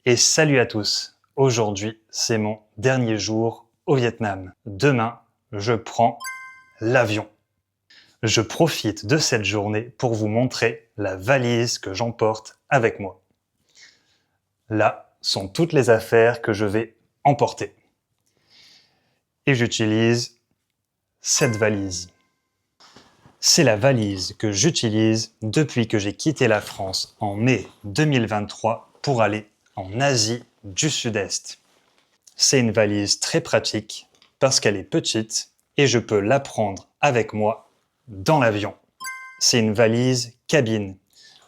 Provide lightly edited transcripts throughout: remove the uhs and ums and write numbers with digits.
Et salut à tous. Aujourd'hui, c'est mon dernier jour au Vietnam. Demain, je prends l'avion. Je profite de cette journée pour vous montrer la valise que j'emporte avec moi. Là sont toutes les affaires que je vais emporter. Et j'utilise cette valise. C'est la valise que j'utilise depuis que j'ai quitté la France en mai 2023 pour aller en Asie du Sud-Est. C'est une valise très pratique parce qu'elle est petite et je peux la prendre avec moi dans l'avion. C'est une valise cabine.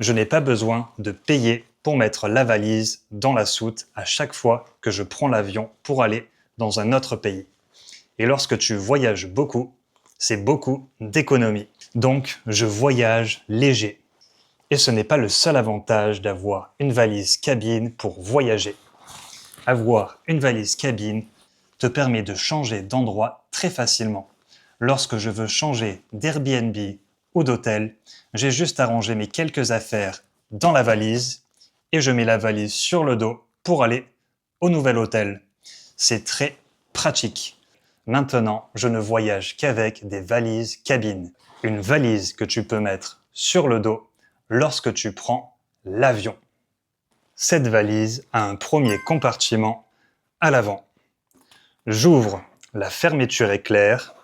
Je n'ai pas besoin de payer pour mettre la valise dans la soute à chaque fois que je prends l'avion pour aller dans un autre pays. Et lorsque tu voyages beaucoup, c'est beaucoup d'économie. Donc, je voyage léger. Et ce n'est pas le seul avantage d'avoir une valise cabine pour voyager. Avoir une valise cabine te permet de changer d'endroit très facilement. Lorsque je veux changer d'Airbnb ou d'hôtel, j'ai juste à ranger mes quelques affaires dans la valise et je mets la valise sur le dos pour aller au nouvel hôtel. C'est très pratique. Maintenant, je ne voyage qu'avec des valises cabines. Une valise que tu peux mettre sur le dos lorsque tu prends l'avion. Cette valise a un premier compartiment à l'avant. J'ouvre la fermeture éclair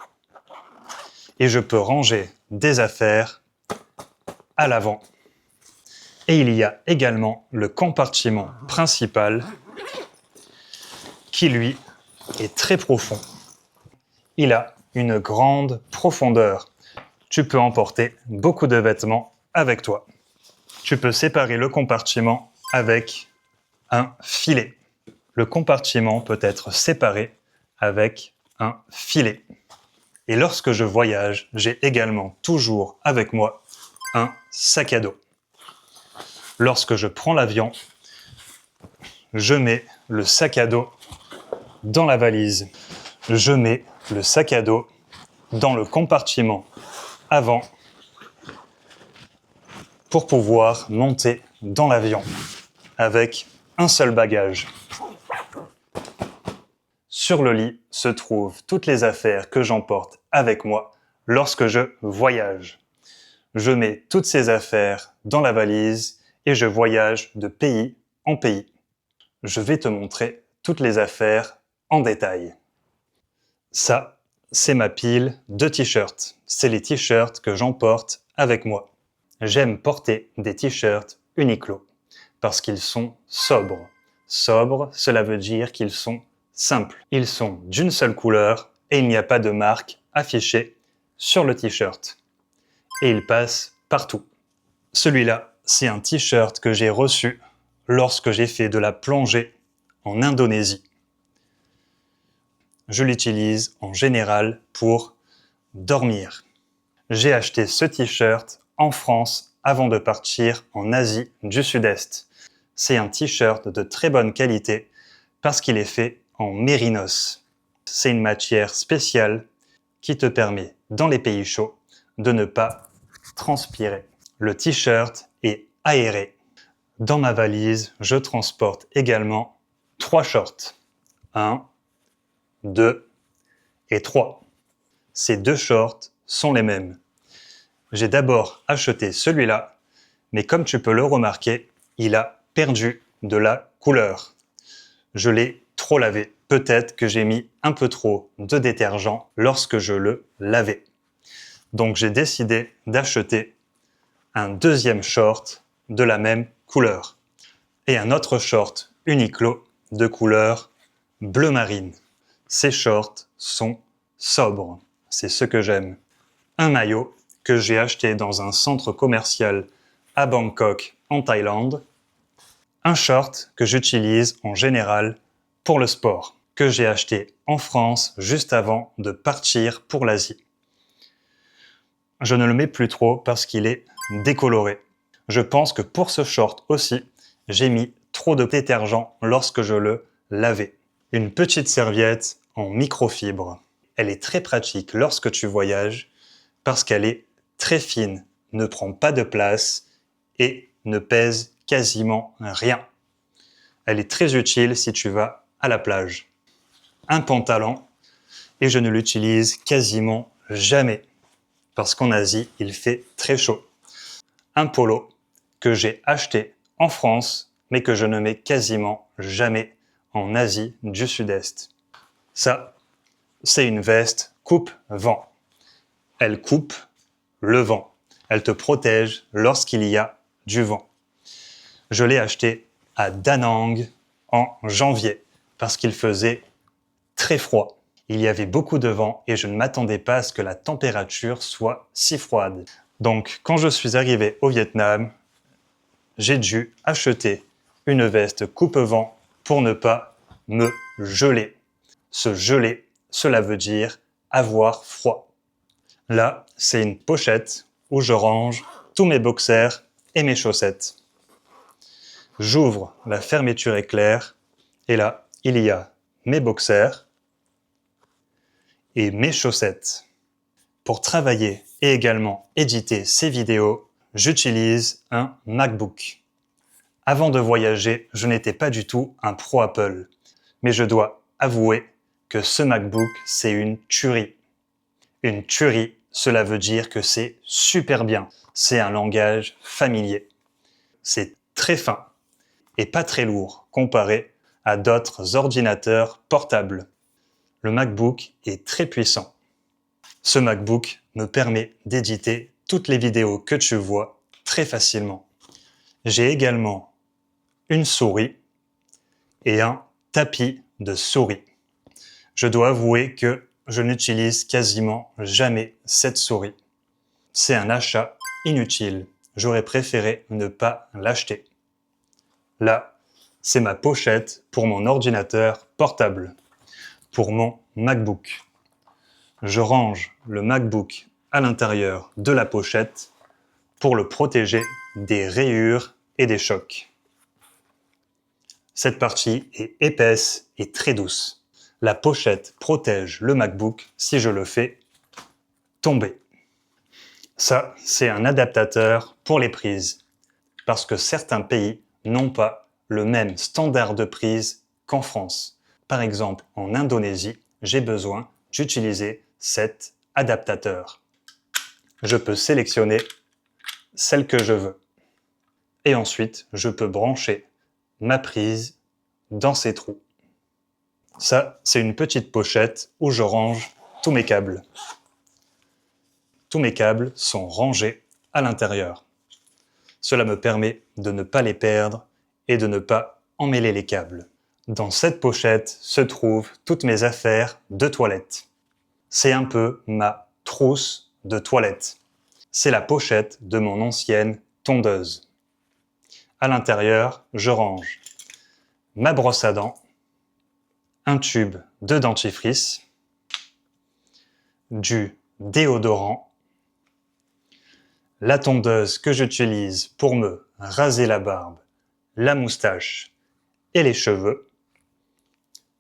et je peux ranger des affaires à l'avant. Et il y a également le compartiment principal qui, lui, est très profond. Il a une grande profondeur. Tu peux emporter beaucoup de vêtements avec toi. Tu peux séparer le compartiment avec un filet. Le compartiment peut être séparé avec un filet. Et lorsque je voyage, j'ai également toujours avec moi un sac à dos. Lorsque je prends l'avion, je mets le sac à dos dans la valise. Je mets le sac à dos dans le compartiment avant pour pouvoir monter dans l'avion avec un seul bagage. Sur le lit se trouvent toutes les affaires que j'emporte avec moi lorsque je voyage. Je mets toutes ces affaires dans la valise et je voyage de pays en pays. Je vais te montrer toutes les affaires en détail. Ça, c'est ma pile de t-shirts. C'est les t-shirts que j'emporte avec moi. J'aime porter des t-shirts Uniqlo parce qu'ils sont sobres. Sobres, cela veut dire qu'ils sont simples. Ils sont d'une seule couleur et il n'y a pas de marque affichée sur le t-shirt. Et ils passent partout. Celui-là, c'est un t-shirt que j'ai reçu lorsque j'ai fait de la plongée en Indonésie. Je l'utilise en général pour dormir. J'ai acheté ce t-shirt en France avant de partir en Asie du Sud-Est. C'est un t-shirt de très bonne qualité parce qu'il est fait en mérinos. C'est une matière spéciale qui te permet, dans les pays chauds, de ne pas transpirer. Le t-shirt est aéré. Dans ma valise, je transporte également 3 shorts. 1, 2 et 3. Ces 2 shorts sont les mêmes. J'ai d'abord acheté celui-là, mais comme tu peux le remarquer, il a perdu de la couleur. Je l'ai trop lavé. Peut-être que j'ai mis un peu trop de détergent lorsque je le lavais. Donc j'ai décidé d'acheter un deuxième short de la même couleur et un autre short Uniqlo de couleur bleu marine. Ces shorts sont sobres. C'est ce que j'aime. Un maillot que j'ai acheté dans un centre commercial à Bangkok, en Thaïlande. Un short que j'utilise en général pour le sport, que j'ai acheté en France juste avant de partir pour l'Asie. Je ne le mets plus trop parce qu'il est décoloré. Je pense que pour ce short aussi, j'ai mis trop de détergent lorsque je le lavais. Une petite serviette en microfibre. Elle est très pratique lorsque tu voyages parce qu'elle est très fine, ne prend pas de place et ne pèse quasiment rien. Elle est très utile si tu vas à la plage. Un pantalon, et je ne l'utilise quasiment jamais parce qu'en Asie, il fait très chaud. Un polo que j'ai acheté en France, mais que je ne mets quasiment jamais en Asie du Sud-Est. Ça, c'est une veste coupe-vent. Elle coupe le vent. Elle te protège lorsqu'il y a du vent. Je l'ai acheté à Da Nang en janvier parce qu'il faisait très froid. Il y avait beaucoup de vent et je ne m'attendais pas à ce que la température soit si froide. Donc, quand je suis arrivé au Vietnam, j'ai dû acheter une veste coupe-vent pour ne pas me geler. Se geler, cela veut dire avoir froid. Là, c'est une pochette où je range tous mes boxers et mes chaussettes. J'ouvre la fermeture éclair et là, il y a mes boxers et mes chaussettes. Pour travailler et également éditer ces vidéos, j'utilise un MacBook. Avant de voyager, je n'étais pas du tout un pro Apple, mais je dois avouer que ce MacBook, c'est une tuerie. Une tuerie, cela veut dire que c'est super bien. C'est un langage familier. C'est très fin et pas très lourd comparé à d'autres ordinateurs portables. Le MacBook est très puissant. Ce MacBook me permet d'éditer toutes les vidéos que tu vois très facilement. J'ai également une souris et un tapis de souris. Je dois avouer que je n'utilise quasiment jamais cette souris. C'est un achat inutile. J'aurais préféré ne pas l'acheter. Là, c'est ma pochette pour mon ordinateur portable, pour mon MacBook. Je range le MacBook à l'intérieur de la pochette pour le protéger des rayures et des chocs. Cette partie est épaisse et très douce. La pochette protège le MacBook si je le fais tomber. Ça, c'est un adaptateur pour les prises, parce que certains pays n'ont pas le même standard de prise qu'en France. Par exemple, en Indonésie, j'ai besoin d'utiliser cet adaptateur. Je peux sélectionner celle que je veux. Et ensuite, je peux brancher ma prise dans ces trous. Ça, c'est une petite pochette où je range tous mes câbles. Tous mes câbles sont rangés à l'intérieur. Cela me permet de ne pas les perdre et de ne pas emmêler les câbles. Dans cette pochette se trouvent toutes mes affaires de toilette. C'est un peu ma trousse de toilette. C'est la pochette de mon ancienne tondeuse. À l'intérieur, je range ma brosse à dents, un tube de dentifrice, du déodorant, la tondeuse que j'utilise pour me raser la barbe, la moustache et les cheveux.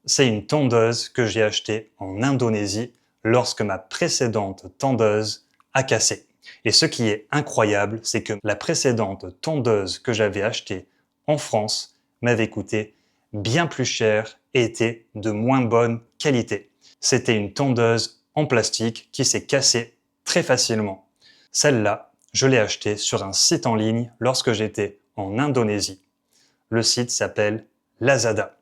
C'est une tondeuse que j'ai achetée en Indonésie lorsque ma précédente tondeuse a cassé. Et ce qui est incroyable, c'est que la précédente tondeuse que j'avais achetée en France m'avait coûté bien plus cher et était de moins bonne qualité. C'était une tondeuse en plastique qui s'est cassée très facilement. Celle-là, je l'ai achetée sur un site en ligne lorsque j'étais en Indonésie. Le site s'appelle Lazada.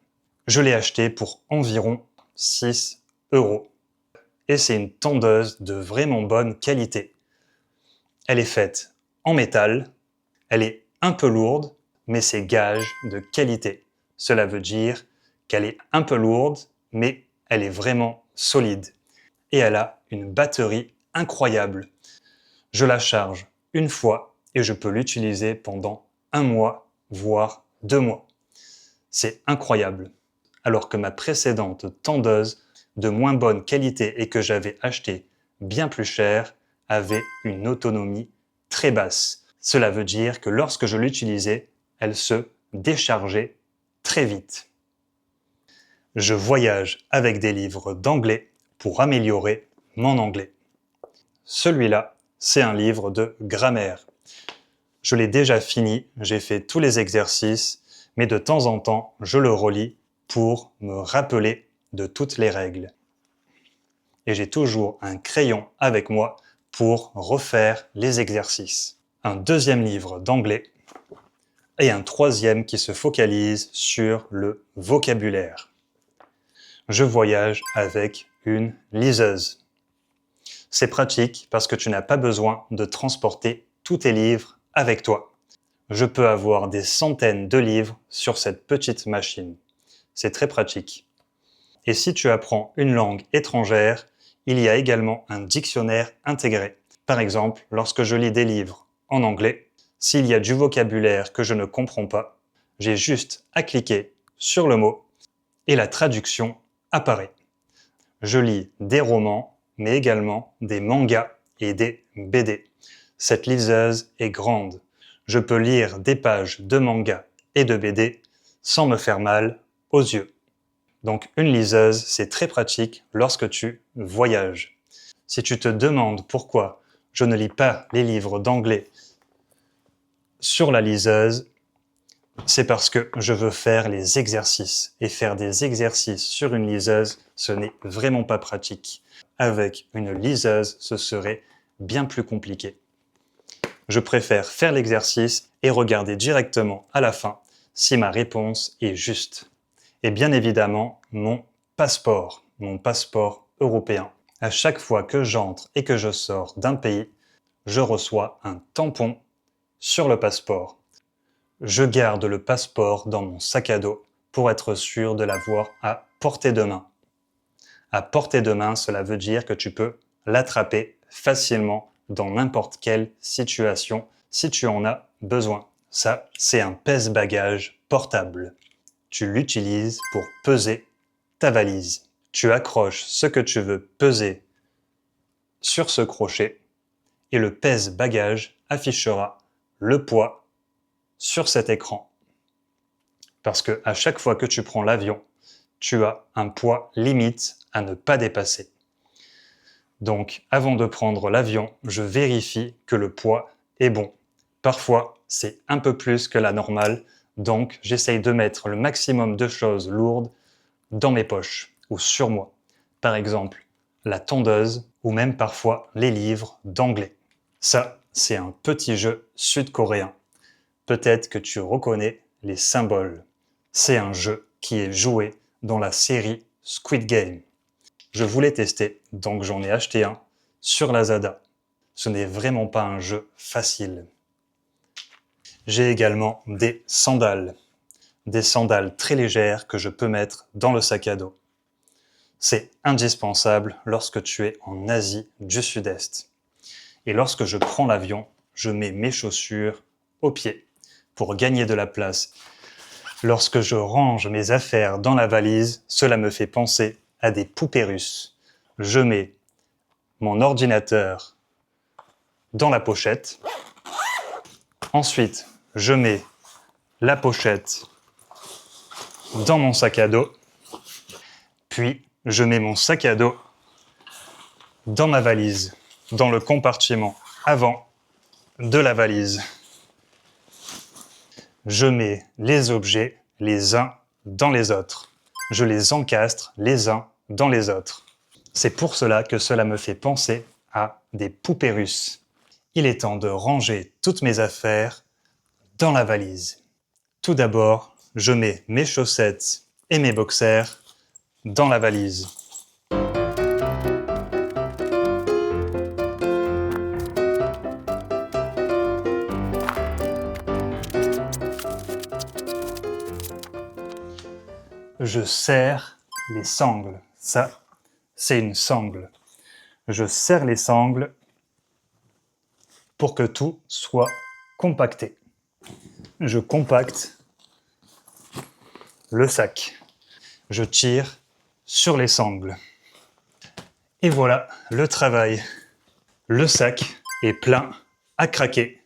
Je l'ai achetée pour environ 6 €. Et c'est une tondeuse de vraiment bonne qualité. Elle est faite en métal, elle est un peu lourde, mais c'est gage de qualité. Cela veut dire qu'elle est un peu lourde, mais elle est vraiment solide. Et elle a une batterie incroyable. Je la charge une fois et je peux l'utiliser pendant 1 mois, voire 2 mois. C'est incroyable. Alors que ma précédente tondeuse de moins bonne qualité et que j'avais achetée bien plus cher avait une autonomie très basse. Cela veut dire que lorsque je l'utilisais, elle se déchargeait très vite. Je voyage avec des livres d'anglais pour améliorer mon anglais. Celui-là, c'est un livre de grammaire. Je l'ai déjà fini, j'ai fait tous les exercices, mais de temps en temps, je le relis pour me rappeler de toutes les règles. Et j'ai toujours un crayon avec moi pour refaire les exercices. Un deuxième livre d'anglais et un troisième qui se focalise sur le vocabulaire. Je voyage avec une liseuse. C'est pratique parce que tu n'as pas besoin de transporter tous tes livres avec toi. Je peux avoir des centaines de livres sur cette petite machine. C'est très pratique. Et si tu apprends une langue étrangère, il y a également un dictionnaire intégré. Par exemple, lorsque je lis des livres en anglais, s'il y a du vocabulaire que je ne comprends pas, j'ai juste à cliquer sur le mot et la traduction apparaît. Je lis des romans, mais également des mangas et des BD. Cette liseuse est grande. Je peux lire des pages de manga et de BD sans me faire mal aux yeux. Donc une liseuse, c'est très pratique lorsque tu voyages. Si tu te demandes pourquoi je ne lis pas les livres d'anglais sur la liseuse, c'est parce que je veux faire les exercices. Et faire des exercices sur une liseuse, ce n'est vraiment pas pratique. Avec une liseuse, ce serait bien plus compliqué. Je préfère faire l'exercice et regarder directement à la fin si ma réponse est juste. Et bien évidemment, mon passeport européen. À chaque fois que j'entre et que je sors d'un pays, je reçois un tampon sur le passeport. Je garde le passeport dans mon sac à dos pour être sûr de l'avoir à portée de main. À portée de main, cela veut dire que tu peux l'attraper facilement dans n'importe quelle situation si tu en as besoin. Ça, c'est un pèse-bagages portable. Tu l'utilises pour peser ta valise. Tu accroches ce que tu veux peser sur ce crochet et le pèse-bagages affichera le poids sur cet écran. Parce que à chaque fois que tu prends l'avion, tu as un poids limite à ne pas dépasser. Donc, avant de prendre l'avion, je vérifie que le poids est bon. Parfois, c'est un peu plus que la normale, donc j'essaye de mettre le maximum de choses lourdes dans mes poches ou sur moi. Par exemple, la tondeuse ou même parfois les livres d'anglais. Ça, c'est un petit jeu sud-coréen. Peut-être que tu reconnais les symboles. C'est un jeu qui est joué dans la série Squid Game. Je voulais tester, donc j'en ai acheté un sur Lazada. Ce n'est vraiment pas un jeu facile. J'ai également des sandales très légères que je peux mettre dans le sac à dos. C'est indispensable lorsque tu es en Asie du Sud-Est. Et lorsque je prends l'avion, je mets mes chaussures aux pieds pour gagner de la place. Lorsque je range mes affaires dans la valise, cela me fait penser à des poupées russes. Je mets mon ordinateur dans la pochette. Ensuite, je mets la pochette dans mon sac à dos. Puis, je mets mon sac à dos dans ma valise, dans le compartiment avant de la valise. Je mets les objets les uns dans les autres. Je les encastre les uns dans les autres. C'est pour cela que cela me fait penser à des poupées russes. Il est temps de ranger toutes mes affaires dans la valise. Tout d'abord, je mets mes chaussettes et mes boxers dans la valise. Je serre les sangles. Ça, c'est une sangle. Je serre les sangles pour que tout soit compacté. Je compacte le sac. Je tire sur les sangles. Et voilà le travail. Le sac est plein à craquer.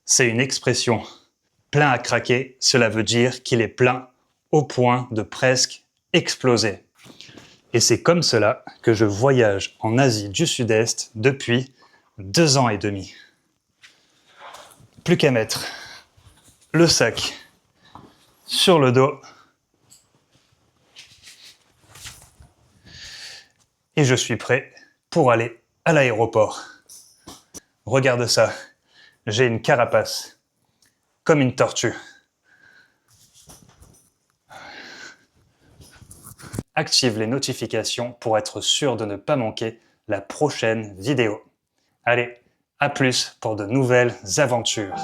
C'est une expression. Plein à craquer, cela veut dire qu'il est plein au point de presque exploser. Et c'est comme cela que je voyage en Asie du Sud-Est depuis 2 ans et demi. Plus qu'à mettre le sac sur le dos. Et je suis prêt pour aller à l'aéroport. Regarde ça, j'ai une carapace, comme une tortue. Active les notifications pour être sûr de ne pas manquer la prochaine vidéo. Allez, à plus pour de nouvelles aventures.